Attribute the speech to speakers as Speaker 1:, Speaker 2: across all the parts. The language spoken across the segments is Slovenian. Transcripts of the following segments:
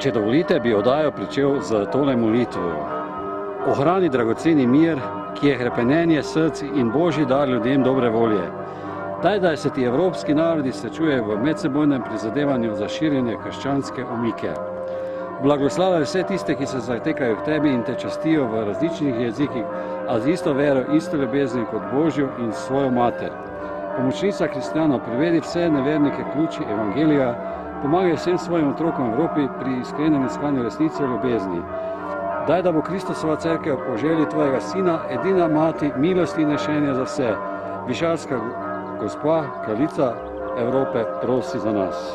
Speaker 1: Če dovolite, bi oddajo pričel z tole molitvo. Ohrani dragoceni mir, ki je hrepenenje src in božji dar ljudem dobre volje. Daj, da se ti evropski narodi srečujejo v medsebojnem prizadevanju za širjenje krščanske omike. Blagoslavljaj vse tiste, ki se zatekajo k tebi in te častijo v različnih jezikih, a z isto vero, isto ljubezni kot Božjo in svojo mater. Pomočnica kristjanov, privedi vse nevernike k luči evangelija, pomagaj vsem svojim otrokom v Evropi pri iskrenem iskanju resnice v ljubezni. Daj, da bo Kristusova cerkev po želji tvojega sina, edina mati, milosti in rešenja za vse. Višarska gospa, kraljica Evrope, prosi za nas.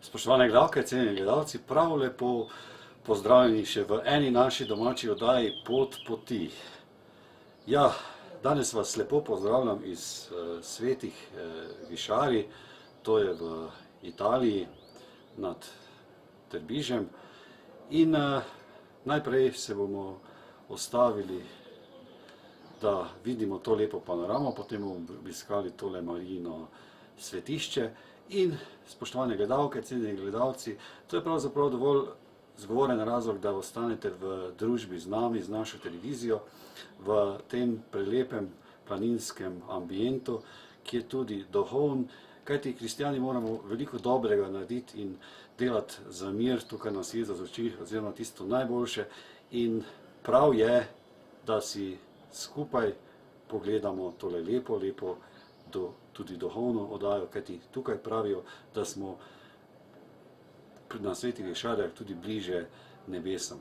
Speaker 1: Spoštovane gledalke, cenjeni gledalci, prav lepo pozdravljeni še v eni naši domači oddaji Pot poti. Ja, danes vas lepo pozdravljam iz svetih Višari, to je v Italiji nad Trbižem. In najprej se bomo ostavili, da vidimo to lepo panoramo, potem bomo obiskali tole Marijino svetišče. In spoštovane gledalke, cenjeni gledalci, to je pravzaprav dovolj zgovoren razlog, da ostanete v družbi z nami, z našo televizijo, v tem prelepem planinskem ambientu, ki je tudi duhoven, kajti kristjani moramo veliko dobrega narediti in delati za mir tukaj na svetu z oči, oziroma tisto najboljše. In prav je, da si skupaj pogledamo tole lepo tudi duhovno oddajo, kajti tukaj pravijo, da smo na svetih Višarjah tudi bliže nebesam.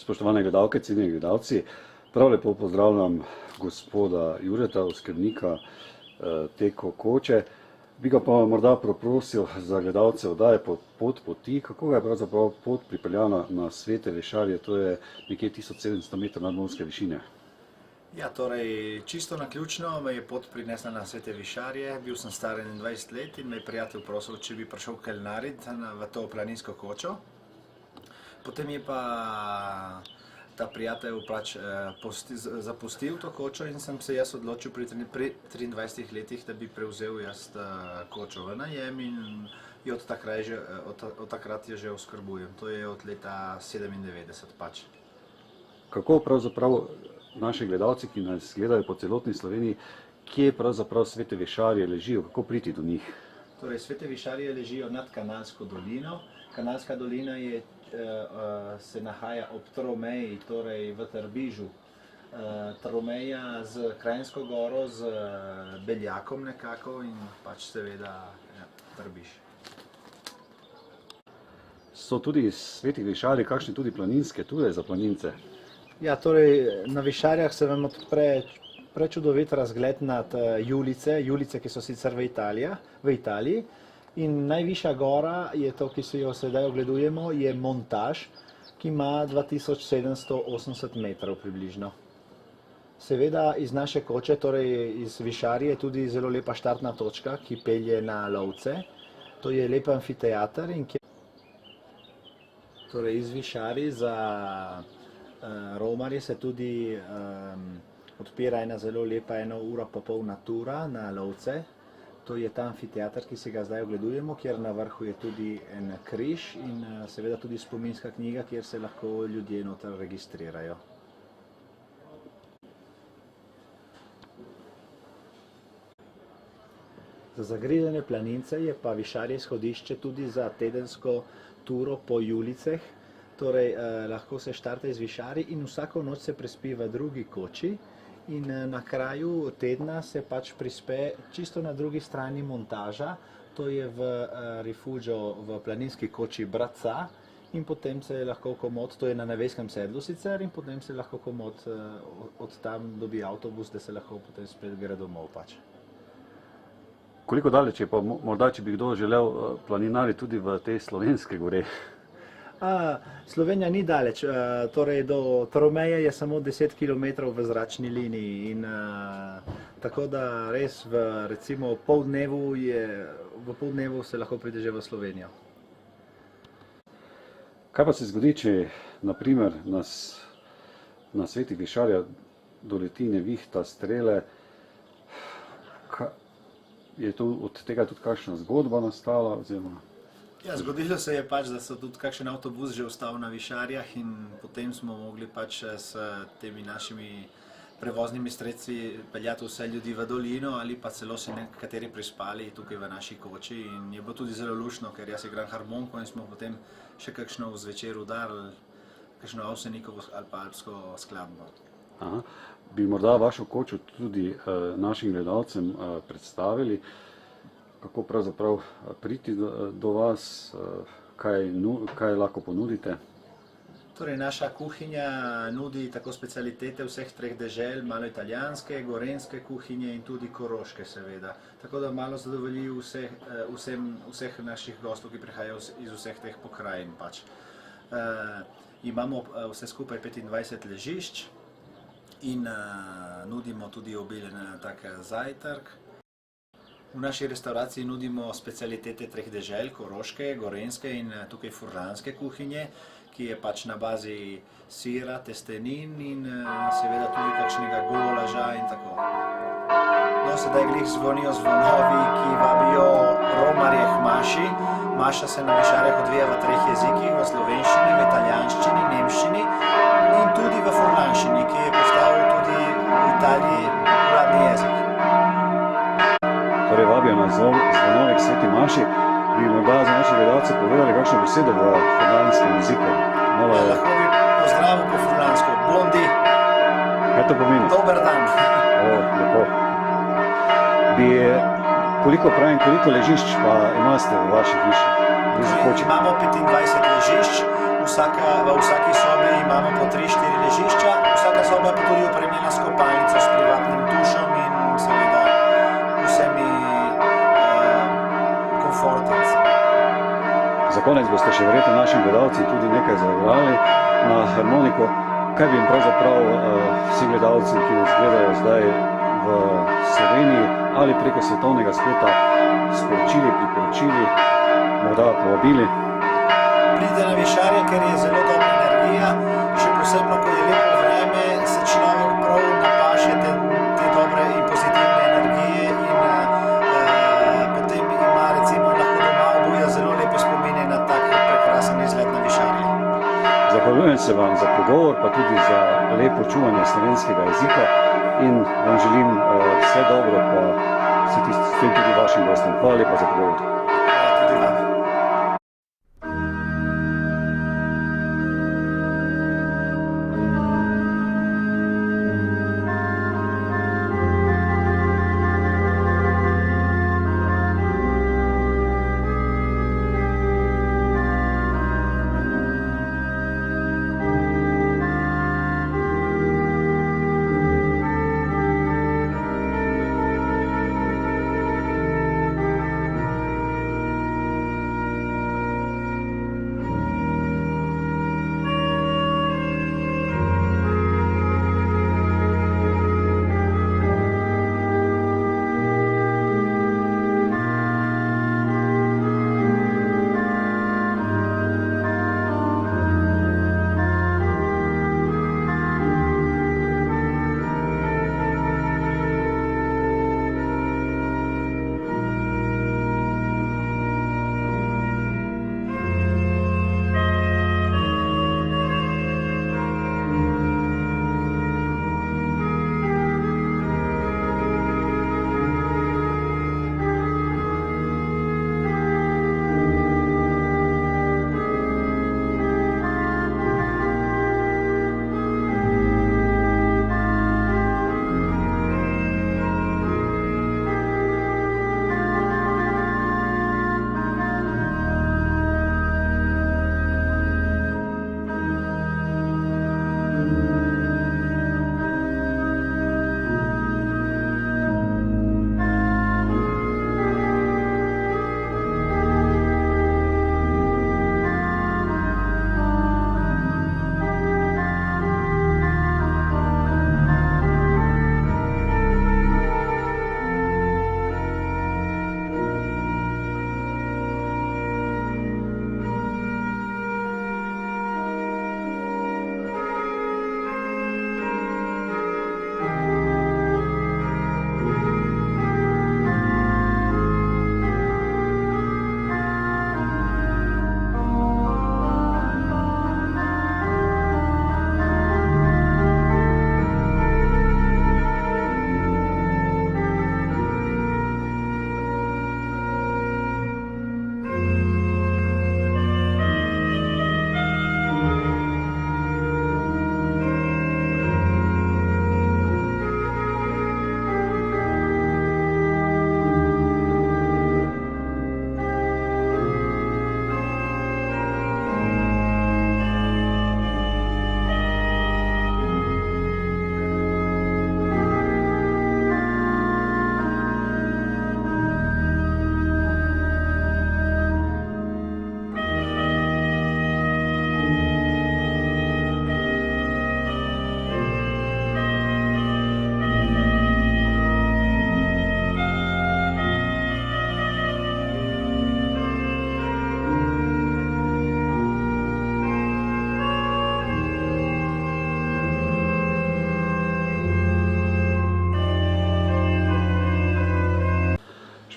Speaker 1: Spoštovane gledalke, cenjeni gledalci, prav lepo pozdravljam gospoda Jureta, oskrbnika Teko Koče. Bi ga pa morda prosil za gledalce oddaje Pot poti, kako ga je pravzaprav pot pripeljana na Svete Višarje, to je nekje 1700 metrov nadmorske višine.
Speaker 2: Ja, torej, čisto naključno me je pot prinesla na Svete Višarje, bil sem star 21 let in me je prijatelj prosil, če bi prišel kelnariti v to planinsko kočo. Potem je pa ta prijatelj pač zapustil to kočo in sem se jaz odločil pri 23 letih, da bi prevzel jaz kočo v najem in jo od takrat je že oskrbujem. To je od leta 97 pač.
Speaker 1: Kako pravzaprav naši gledalci, ki nas gledajo po celotni Sloveniji, kje pravzaprav Svete Višarje ležijo, kako priti do njih?
Speaker 2: Torej, Svete Višarje ležijo nad Kanalsko dolino. Kanalska dolina se nahaja ob tromeji, torej v Trbižu. Tromeja z Kranjsko goro, z Beljakom nekako in pač seveda Trbiž.
Speaker 1: So tudi Sveti Višarji kakšne tudi planinske ture za planince?
Speaker 2: Ja, torej na Višarjah se vam odpre prečudovit razgled nad Julice, ki so sicer v Italiji. In najvišja gora je to, ki si jo sedaj ogledujemo, je Montaž, ki ima 2780 metrov približno. Seveda iz naše koče, torej iz Višarije, je tudi zelo lepa štartna točka, ki pelje na lovce. To je lep amfiteater in torej iz Višarij za romarje se tudi odpira ena zelo lepa 1,5 ure tura na lovce. To je ta amfiteater, ki si ga zdaj ogledujemo, kjer na vrhu je tudi en križ in seveda tudi spominska knjiga, kjer se lahko ljudje noter registrirajo. Za zagrizene planince je pa Višarje izhodišče tudi za tedensko turo po Julicah. Torej, lahko se štarta iz Višarij in vsako noč se prespi v drugi koči. In na kraju tedna se pač prispe čisto na drugi strani Montaža, to je v rifugio v planinski koči Bratca in potem se lahko komot, to je na Nevejskem sedlu sicer, in potem se lahko komot od tam dobi avtobus, da se lahko potem spet gre domov pač.
Speaker 1: Koliko daleč je pa morda, če bi kdo želel planinariti tudi v te slovenske gore?
Speaker 2: Slovenija ni daleč, torej do Tromeje je samo 10 km v zračni liniji in tako da res recimo v pol dnevu se lahko pride že v Slovenijo.
Speaker 1: Kaj pa se zgodi, če naprimer nas na Svetih Višarjah doleti nevihta, strele? Je od tega tudi kakšna zgodba nastala?
Speaker 2: Ja, zgodilo se je pač, da so tudi kakšen avtobus že ostal na Višarjah in potem smo mogli pač s temi našimi prevoznimi sredstvi peljati vse ljudi v dolino ali pa celo se nekateri prispali tukaj v naši koči in je bilo tudi zelo luštno, ker jaz igram harmoniko in smo potem še kakšno zvečer udarili, kakšno Avsenikovo ali pa alpsko skladbo.
Speaker 1: Aha. Bi morda vašo kočo tudi našim gledalcem predstavili? Kako pravzaprav priti do vas, kaj lahko ponudite?
Speaker 2: Torej, naša kuhinja nudi tako specialitete vseh treh dežel, malo italijanske, gorenjske kuhinje in tudi koroške seveda. Tako da malo zadovolji vseh naših gostov, ki prihajajo iz vseh teh pokrajin pač. Imamo vse skupaj 25 ležišč in nudimo tudi obilen tak zajtrk. V naši restavraciji nudimo specialitete treh dežel, koroške, gorenjske in tukaj furlanske kuhinje, ki je pač na bazi sira, testenin in seveda tudi kakšnega golaža in tako. No, sedaj glih zvonijo zvonovi, ki vabijo romarje k maši. Maša se na Višarjah odvija v treh jezikih, v slovenščini, v italijanščini, nemščini in tudi v furlanščini, ki je postal tudi v Italiji vladni jezik.
Speaker 1: Torej, vabijo nas zvonovi k sveti maši. Bi morda za naše gledalce povedali kakšno besedo v furlanskem jeziku?
Speaker 2: Lahko bi pozdravil po furlansko. Bondi.
Speaker 1: Kaj to pomeni?
Speaker 2: Dober dan.
Speaker 1: Lepo. Koliko ležišč pa imate v vaši hiši?
Speaker 2: Imamo 25 ležišč, v vsaki sobi imamo po 3-4 ležišča, vsaka soba pa tudi opremljena s kopalnico, s privatnim dušom in seveda vsemi komforti.
Speaker 1: Za konec boste še verjetno našim gledalcem tudi nekaj zaigrali na harmoniko. Kaj bi jim pravzaprav vsi gledalci, ki nas gledajo zdaj v Sloveniji ali preko svetovnega spleta sporočili, priporočili, morda povabili?
Speaker 2: Pride na Višarje, ker je zelo dobra energija, še posebno, ko je lepo vreme, se človek prav napaše te dobre in pozitivne energije in potem ima recimo lahko doma obuja zelo lepe spomine na tak prekrasen izlet na Višarje.
Speaker 1: Zahvaljujem se vam za pogovor, pa tudi za lepo čuvanje slovenskega jezika in vam želim vse dobro, pa vsem tudi vašim gostom. Hvala lepa za pogovor.
Speaker 2: Hvala tudi vam.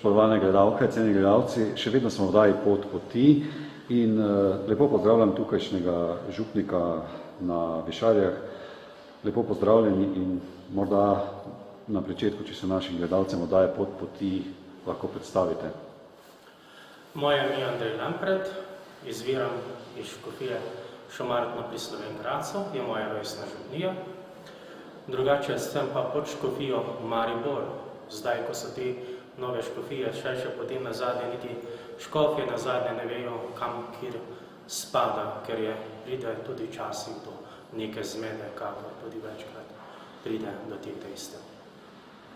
Speaker 1: Spoštovane gledalke, cenjeni gledalci, še vedno smo v oddaji Pot poti in lepo pozdravljam tukajšnjega župnika na Višarjah. Lepo pozdravljeni in morda na pričetku, če se našim gledalcem oddaje Pot poti lahko predstavite.
Speaker 3: Moje ime je Andrej Lampret, izviram iz škofije Šmartno pri Slovenj Gradcu, je moja rojstna župnija. Drugače sem pa pod škofijo Maribor. Zdaj, ko so te nove škofije, še potem nazadnje, niti škofje nazadnje ne vejo, kam kjer spada, ker pride tudi časih do neke zmede, kakor tudi večkrat pride do teh dejstev.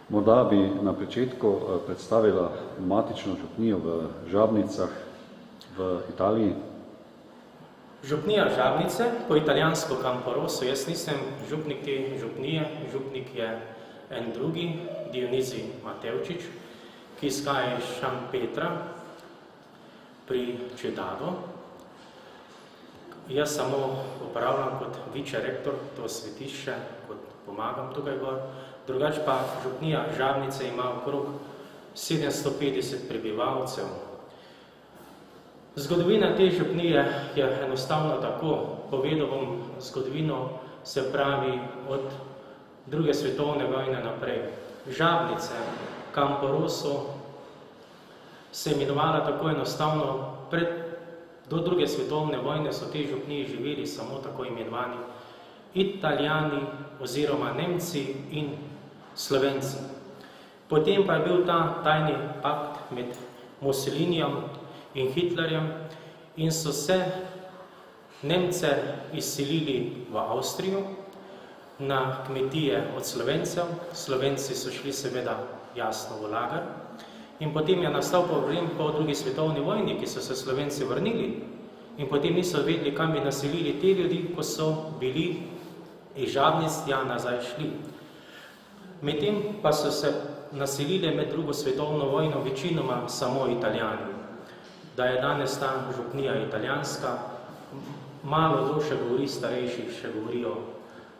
Speaker 1: Morda bi na pričetku predstavila matično župnijo v Žabnicah v Italiji.
Speaker 3: Župnija Žabnice, po italijansko Camporoso, jaz nisem župnik te župnije, župnik je en drugi, Dionizij Matevčič, ki izhaja iz Šampetra pri Čedadu. Jaz samo upravljam kot vicerektor to svetišče, kot pomagam tukaj gor. Drugač pa župnija Žabnice ima okrog 750 prebivalcev. Zgodovina te župnije je enostavno tako. Povedal bom zgodovino, se pravi od druge svetovne vojne naprej. Žabnice, Camporoso se je imenovala tako enostavno. Do druge svetovne vojne so te župniji živeli samo tako imenovani Italijani oziroma Nemci in Slovenci. Potem pa je bil ta tajni pakt med Mussolinijem in Hitlerjem in so se Nemce izselili v Avstrijo na kmetije od Slovencev. Slovenci so šli seveda jasno v lager. In potem je nastal problem po drugi svetovni vojni, ki so se Slovenci vrnili in potem niso vedeli, kam bi naselili te ljudi, ko so bili iz Žabnic tja nazaj šli. Medtem pa so se naselili med drugo svetovno vojno večinoma samo Italijani. Da je danes ta župnija italijanska, malo kdo še govori starejših, še govorijo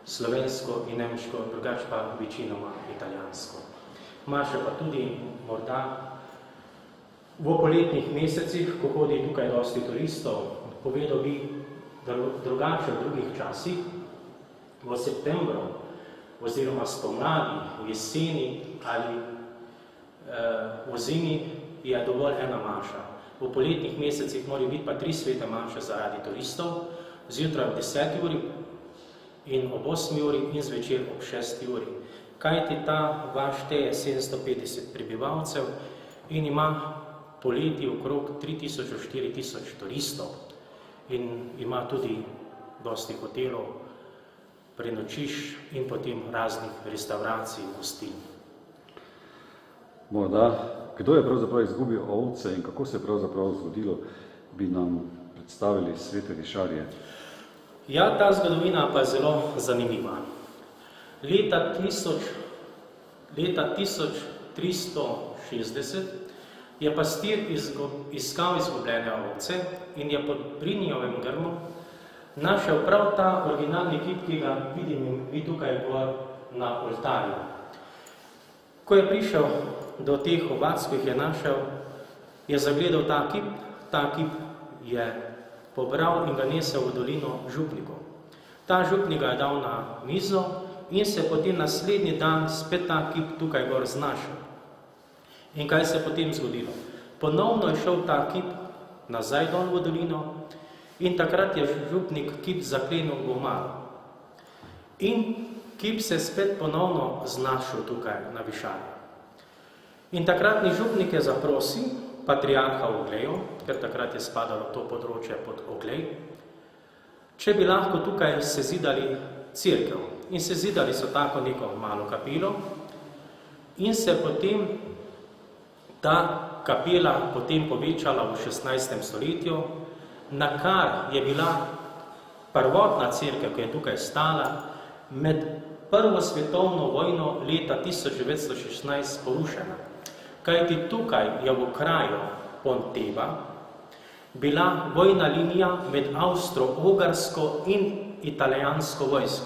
Speaker 3: slovensko in nemško, drugač pa večinoma italijansko. Ima še pa tudi morda v poletnih mesecih, ko hodi tukaj dosti turistov, povedal bi, da drugače v drugih časih, v septembru oziroma spomladi, v jeseni ali v zimi je dovolj ena maša. V poletnih mesecih mora biti pa 3 svete maše zaradi turistov, zjutraj ob 10 uri in ob 8 uri in zvečer ob 6 uri. Kajti ta vaš šteje 750 prebivalcev in ima poleti okrog 3000 do 4000 turistov in ima tudi dosti hotelov, prenočišč in potem raznih restauracij in gostiln.
Speaker 1: Morda, kdo je pravzaprav izgubil ovce in kako se je pravzaprav zgodilo, bi nam predstavili svete Višarje?
Speaker 3: Ja, ta zgodovina pa je zelo zanimiva. Leta 1360 je pastir iskal izgubljene ovce in je pod Brinjevem grmom našel prav ta originalni kip, ki ga vidim vi tukaj gor na oltarju. Ko je prišel do teh ovac, ko jih je našel, je zagledal ta kip je pobral in ga nesel v dolino župnikov. Ta župnik ga je dal na mizo in se potem naslednji dan spet ta kip tukaj gor znašel. In kaj se je potem zgodilo? Ponovno je šel ta kip nazaj dol v dolino in takrat je župnik kip zaklenil v omaro. In kip se spet ponovno znašel tukaj na Višarju. In takratni župnik je zaprosil patriarha Oglejo, ker takrat je spadalo to področje pod Oglej, če bi lahko tukaj sezidali cerkev. In sezidali so tako neko malo kapelo in se potem ta kapela potem povečala v 16. stoletju, na kar je bila prvotna cerkev, ki je tukaj stala, med Prvo svetovno vojno leta 1916 porušena. Kajti tukaj je v kraju Ponteva bila vojna linija med avstro-ugarsko in italijansko vojsko.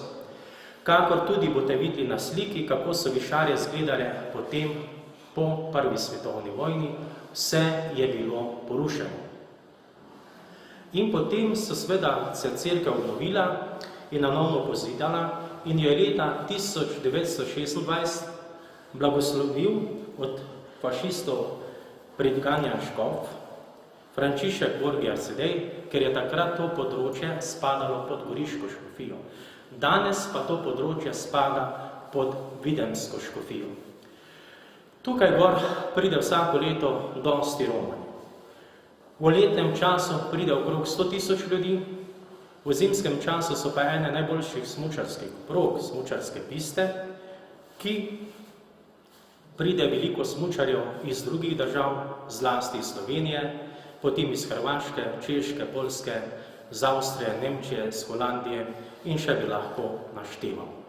Speaker 3: Kakor tudi boste videli na sliki, kako so Višarje izgledale potem po prvi svetovni vojni, vse je bilo porušeno. In potem so seveda se cerkev obnovila in nanovno pozidala in jo je leta 1926 blagoslovil od fašistov predganja škof Frančišek Borgia Sedej, ker je takrat to področje spadalo pod Goriško škofijo. Danes pa to področje spada pod Videmsko škofijo. Tukaj gor pride vsako leto dosti Romanj. V letnem času pride okrog 100 000 ljudi, v zimskem času so pa ene najboljših smučarskih prog, smučarske piste, ki pride veliko smučarjev iz drugih držav, zlasti iz Slovenije, potem iz Hrvaške, Češke, Poljske, z Avstrije, Nemčije, z Holandije in še bi lahko našteval.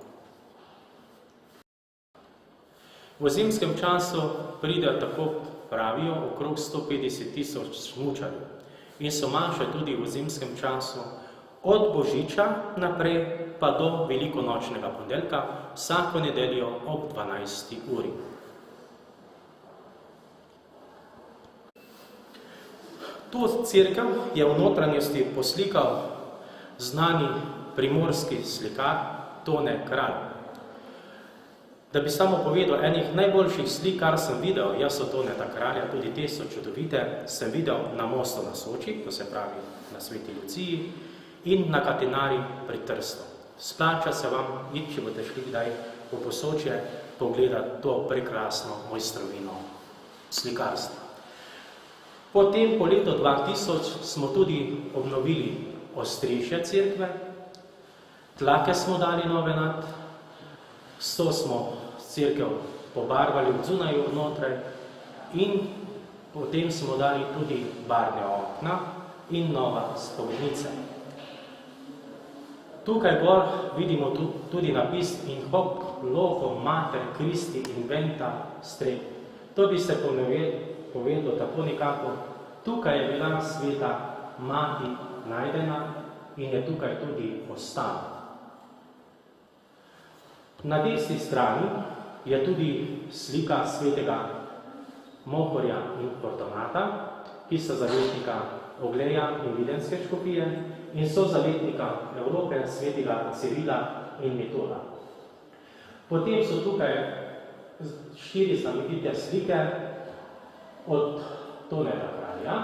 Speaker 3: V zimskem času pride, tako pravijo, okrog 150 000 smučarjev in so maše tudi v zimskem času od Božiča naprej pa do velikonočnega ponedeljka vsako nedeljo ob 12. uri. To cerkev je v notranjosti poslikal znani primorski slikar Tone Kralj. Da bi samo povedal, enih najboljših slik, kar sem videl, jaz so Toneta Kralja, tudi te so čudovite, sem videl na mostu na Soči, to se pravi na Sveti Luciji, in na Katinari pri Trstu. Splača se vam iti, če boste šli kdaj v Posočje, pogledati to prekrasno mojstrovino slikarstva. Potem po letu 2000 smo tudi obnovili ostrešje cerkve, tlake smo dali nove nad, so smo cerkev pobarvali od zunaj od notraj in potem smo dali tudi barvne okna in nova spovednica. Tukaj gor vidimo tudi napis In hoc loco mater Christi inventa strep. To bi se povedal tako nekako, tukaj je bila sveta mati najdena in je tukaj tudi ostala. Na desni strani je tudi slika svetega Mohorja in Fortunata, ki so zavetnika Ogleja in Videnske škofije in so zavetnika Evrope, svetega Cirila in Metoda. Potem so tukaj 4 znamenite slike od Toneta Kralja,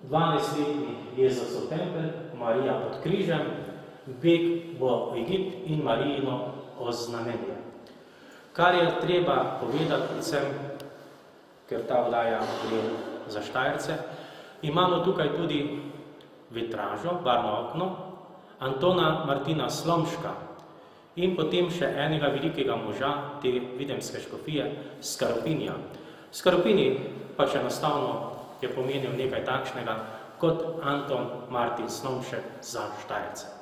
Speaker 3: 12-letni Jezusov tempelj, Marija pod križem, beg v Egipt in Marijino oznamenje. Kar je treba povedati predvsem, ker ta vdaja gre za Štajerce, imamo tukaj tudi vitražo, barvno okno, Antona Martina Slomška in potem še enega velikega moža te Videmske škofije, Skaropinja. Skaropini pač enostavno je pomenil nekaj takšnega kot Anton Martin Slomšek za Štajerce.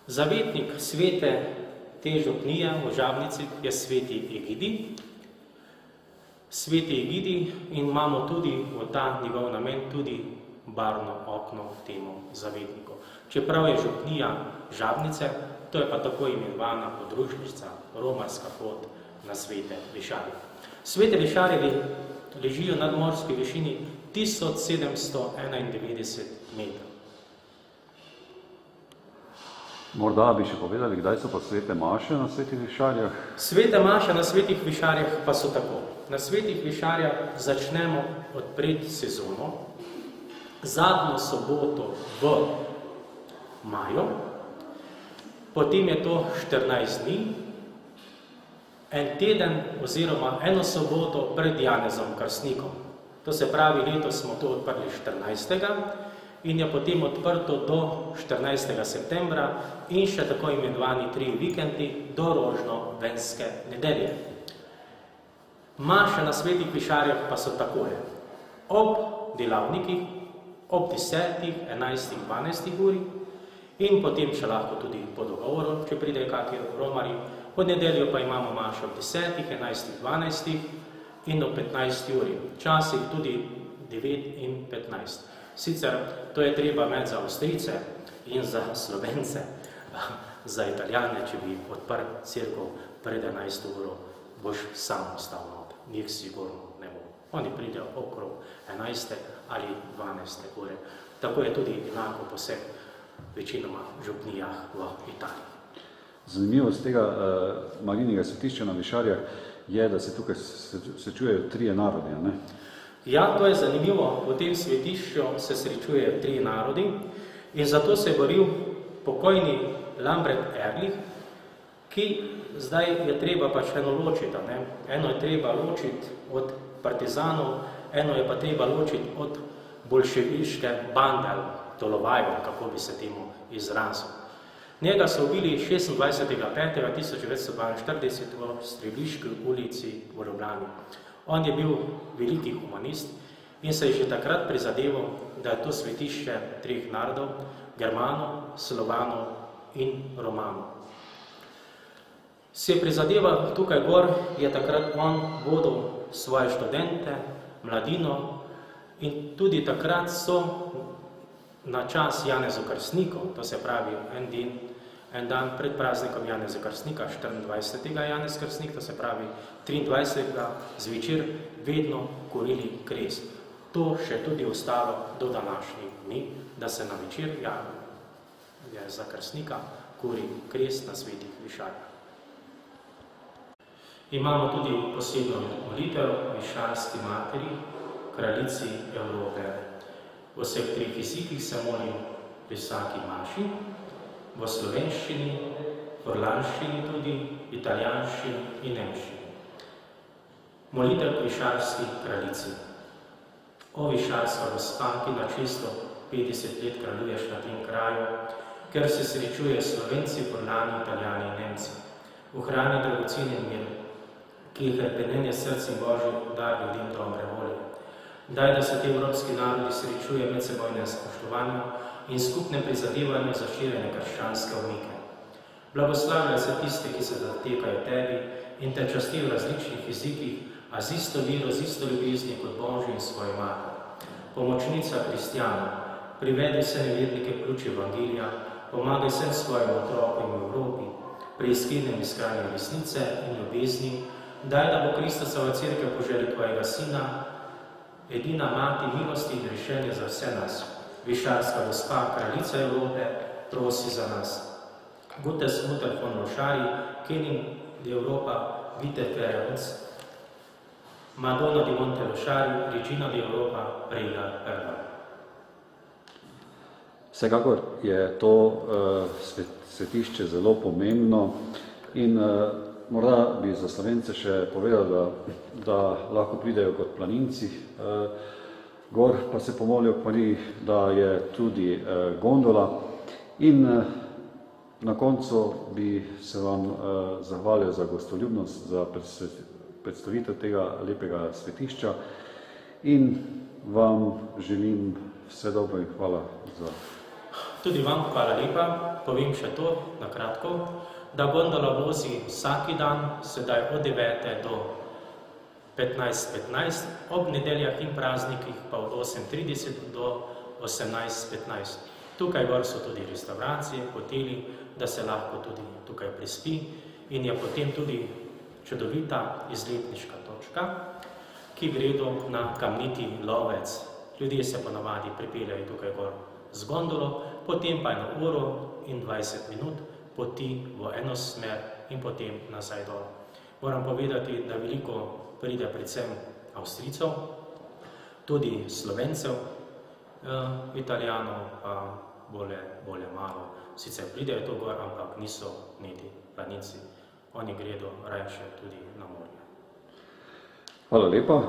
Speaker 3: Zavetnik svete te župnije v Žabnici je sveti Egidi. Sveti Egidi in imamo tudi v ta njegov namen tudi barvno okno temu zavetniku. Čeprav je župnija Žabnice, to je pa tako imenovana podružnica, romarska pot na Svete Višarje. Svete Višarje ležijo na nadmorski višini 1791 metrov.
Speaker 1: Morda bi še povedali, kdaj so pa svete maše na Svetih Višarjah?
Speaker 3: Svete maše na Svetih Višarjah pa so tako. Na Svetih Višarjah začnemo odpreti sezono, zadnjo soboto v maju, potem je to 14 dni, en teden oziroma eno soboto pred Janezom Krstnikom. To se pravi, letos smo to odprli 14. in je potem odprto do 14. septembra in še tako imenovani 3 vikendi do rožno-venske nedelje. Maše na Svetih Višarjah pa so takole. Ob delavnikih, ob 10., 11., 12. uri in potem še lahko tudi po dogovoru, če pride kakšni romari. Po nedeljo pa imamo mašo ob 10., 11., 12. in ob 15. uri. Včasih tudi 9 in 15. Sicer to je treba imeti za Avstrijce in za Slovence, za Italijane, če bi odprl cerkev pred 11. uro boš sam ostal not, njih sigurno ne bo. Oni pridejo okrog 11. ali 12. ure. Tako je tudi enako po vseh večinoma župnijah v Italiji.
Speaker 1: Zanimivost tega Marijinega svetišča na Višarjah je, da se tukaj srečujejo trije narodi, ne?
Speaker 3: Ja, to je zanimivo. V tem svetišču se srečujejo tri narodi in zato se je boril pokojni Lambret Ehrlich, ki zdaj je treba pač eno ločiti. Ne? Eno je treba ločiti od partizanov, eno je pa treba ločiti od bolševiške bande, ali tolovajev, kako bi se temu izrazil. Njega so ubili 26.5.1942 v Streliški ulici v Ljubljani. On je bil veliki humanist in se je že takrat prizadeval, da je to svetišče treh narodov, Germanov, Slovanov in Romanov. Se je prizadeval tukaj gor, je takrat on vodil svoje študente, mladino in tudi takrat so na čas Janezu Krstniku, to se pravi en dan pred praznikom Janeza Krstnika, 24. Janez Krstnik, to se pravi 23. zvečer, vedno kurili kres. To še tudi ostalo do današnjih dni, da se na večer Janeza Krstnika kuri kres na svetih Višarjah. Imamo tudi posebno molitev Višarski materi, kraljici Evrope. V vseh treh jezikih se molim pri vsaki maši, v slovenščini, furlanščini tudi, italijanščini in nemščini. Molitev Višarski kraljici. O Višarska gospa, ki na čisto 50 let kraljuješ na tem kraju, ker se srečuje Slovenci, Furlani, Italijani in Nemci. Ohrani dragoceni mir, ki je hrepenenje src in Božji dar ljudem dobre volje. Daj, da se te evropski narodi srečuje medsebojnem spoštovanju in skupnem prizadevanju za širjenje krščanske omike. Blagoslavljaj se tiste, ki se zatekajo tebi in te časti v različnih jezikih, a z isto vero, z isto ljubezni kot Božji in svojo mater. Pomočnica kristjana, privedi vse nevernike k ključu Evangelija, pomagaj vsem svojim otrokom v Evropi, pri iskrenem iskanju resnice in ljubezni, daj, da bo Kristusova cerkev po želji tvojega sina, edina mati milosti in rešenja za vse nas. Višarska gospa, kraljica Evrope, prosi za nas. Gutes Mutter von Lošari, Kenin di Europa, Vite Ferenc, Madonna di Monte Lošari, Regina di Europa, prega per noi.
Speaker 1: Vsekakor je to svetišče zelo pomembno in morda bi za Slovence še povedal, da lahko pridejo kot planinci gor, pa se pomolijo k Mariji, da je tudi gondola. In na koncu bi se vam zahvalil za gostoljubnost, za predstavitev tega lepega svetišča in vam želim vse dobro in hvala za.
Speaker 3: Tudi vam hvala lepa. Povem še to na kratko, da gondola vozi vsaki dan, sedaj od 9. do 15:15, ob nedeljah in praznikih pa od 8:30 do 18:15. Tukaj gor so tudi restauracije, hoteli, da se lahko tudi tukaj prespi in je potem tudi čudovita izletniška točka, ki gredo na Kamniti lovec. Ljudje se ponavadi pripeljajo tukaj gor z gondolo, potem pa 1 uro in 20 minut poti v eno smer in potem nazaj dol. Moram povedati, da veliko pride predvsem Avstrijcev, tudi Slovencev, Italijanov pa bolje malo. Sicer pridejo to gor, ampak niso niti planinci. Oni gredo rajše tudi na morje.
Speaker 1: Hvala lepa.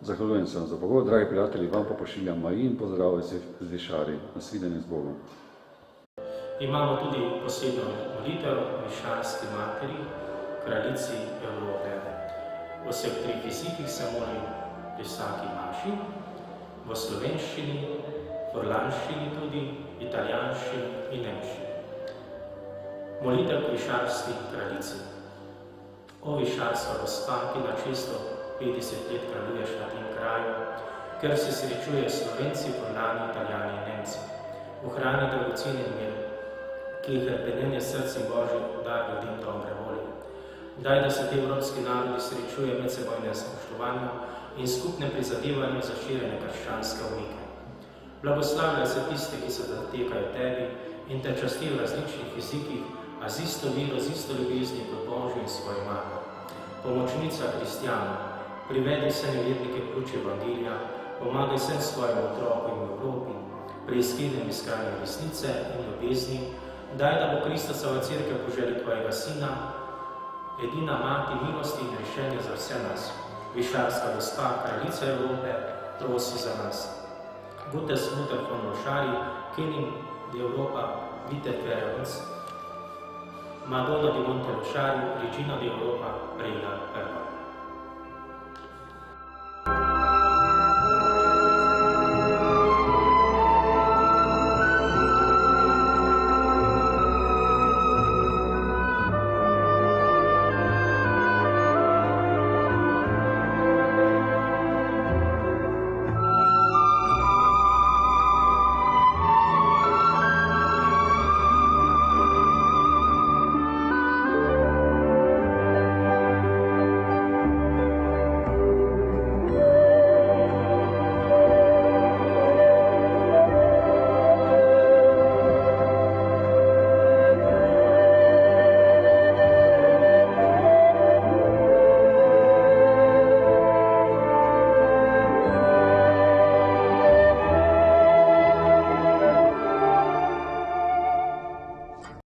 Speaker 1: Zahvaljujem se vam za pogovor. Dragi prijatelji, vam pa pošiljam Marijin pozdrav iz Višarij. Nasvidenje z Bogom.
Speaker 3: Imamo tudi posebno molitev Višarski materi, kraljici Evrope. V vseh treh jezikih se molim pri vsaki maši, v slovenščini, furlanščini tudi, italijanščini in nemščini. Molitev Višarski kraljici. O Višarska gospa, ki na čisto 50 let kraljuješ na tem kraju, ker se srečuje Slovenci, Furlani, Italijani in Nemci. Ohrani dragoceni mir, ki je hrepenenje src in Božji dar ljudem dobre volje. Daj, da se ti evropski narodi srečuje medsebojne spoštovanja in skupne prizadevanja za širjenje krščanske omike. Blagoslavljaj se tiste, ki se zatekajo tebi in te časti v različnih jezikih, a z isto vero, z isto ljubezni kot Božjo in svojo mater. Pomočnica kristjanov, privedi vse nevernike k luči Evangelija, pomagaj vsem svojim otrokom in Evropi, pri iskrenem iskanju resnice in ljubezni, daj, da bo Kristusova cerkev po želji tvojega Sina, edina mati milosti in rešenja za vse nas. Višarska gospa, kraljica Evrope, prosi za nas. Gutes Mutter von Rošari, König d'Europa, vite per uns. Madonna di Monte Rošari, Regina d'Europa, prega per noi.